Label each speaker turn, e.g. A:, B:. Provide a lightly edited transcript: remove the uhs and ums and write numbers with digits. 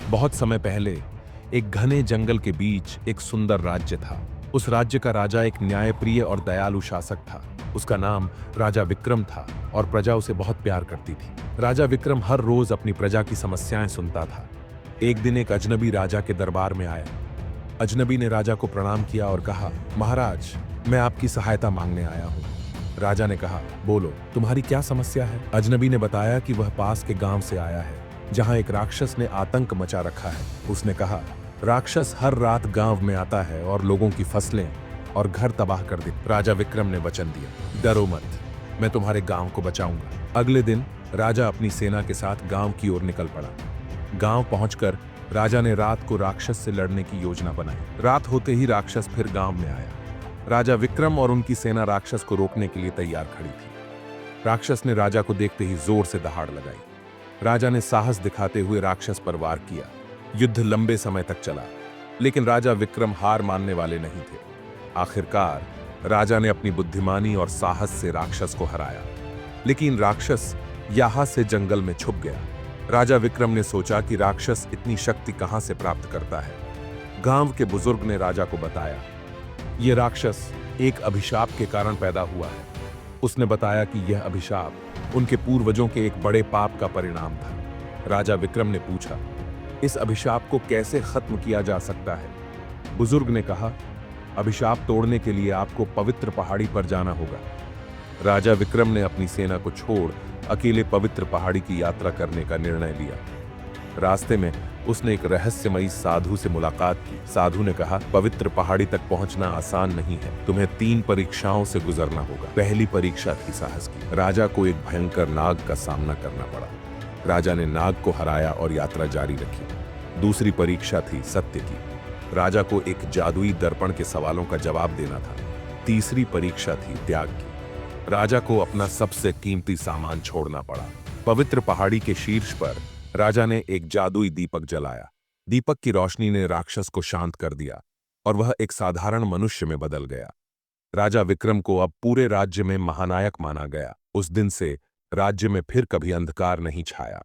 A: बहुत समय पहले एक घने जंगल के बीच एक सुंदर राज्य था। उस राज्य का राजा एक न्यायप्रिय और दयालु शासक था। उसका नाम राजा विक्रम था और प्रजा उसे बहुत प्यार करती थी। राजा विक्रम हर रोज अपनी प्रजा की समस्याएं सुनता था। एक दिन एक अजनबी राजा के दरबार में आया। अजनबी ने राजा को प्रणाम किया और कहा, महाराज, मैं आपकी सहायता मांगने आया हूँ। राजा ने कहा, बोलो, तुम्हारी क्या समस्या है? अजनबी ने बताया कि वह पास के गांव से आया है जहां एक राक्षस ने आतंक मचा रखा है। उसने कहा, राक्षस हर रात गांव में आता है और लोगों की फसलें और घर तबाह कर देता। राजा विक्रम ने वचन दिया, डरो मत, मैं तुम्हारे गांव को बचाऊंगा। अगले दिन राजा अपनी सेना के साथ गांव की ओर निकल पड़ा। गांव पहुंचकर राजा ने रात को राक्षस से लड़ने की योजना बनाई। रात होते ही राक्षस फिर गांव में आया। राजा विक्रम और उनकी सेना राक्षस को रोकने के लिए तैयार खड़ी थी। राक्षस ने राजा को देखते ही जोर से दहाड़ लगाई। राजा ने साहस दिखाते हुए राक्षस पर वार किया। युद्ध लंबे समय तक चला, लेकिन राजा विक्रम हार मानने वाले नहीं थे। आखिरकार राजा ने अपनी बुद्धिमानी और साहस से राक्षस को हराया, लेकिन राक्षस यहाँ से जंगल में छुप गया। राजा विक्रम ने सोचा कि राक्षस इतनी शक्ति कहां से प्राप्त करता है। गांव के बुजुर्ग ने राजा को बताया, यह राक्षस एक अभिशाप के कारण पैदा हुआ है। उसने बताया कि यह अभिशाप उनके पूर्वजों के एक बड़े पाप का परिणाम था। राजा विक्रम ने पूछा, इस अभिशाप को कैसे खत्म किया जा सकता है? बुजुर्ग ने कहा, अभिशाप तोड़ने के लिए आपको पवित्र पहाड़ी पर जाना होगा। राजा विक्रम ने अपनी सेना को छोड़ अकेले पवित्र पहाड़ी की यात्रा करने का निर्णय लिया। रास्ते में उसने एक रहस्यमयी साधु से मुलाकात की। साधु ने कहा, पवित्र पहाड़ी तक पहुंचना आसान नहीं है, तुम्हें 3 परीक्षाओं से गुजरना होगा। पहली परीक्षा थी साहस की। राजा को एक भयंकर नाग का सामना करना पड़ा। राजा ने नाग को हराया और यात्रा जारी रखी। दूसरी परीक्षा थी सत्य की। राजा को एक जादुई दर्पण के सवालों का जवाब देना था। तीसरी परीक्षा थी त्याग की। राजा को अपना सबसे कीमती सामान छोड़ना पड़ा। पवित्र पहाड़ी के शीर्ष पर राजा ने एक जादुई दीपक जलाया। दीपक की रोशनी ने राक्षस को शांत कर दिया और वह एक साधारण मनुष्य में बदल गया। राजा विक्रम को अब पूरे राज्य में महानायक माना गया। उस दिन से राज्य में फिर कभी अंधकार नहीं छाया।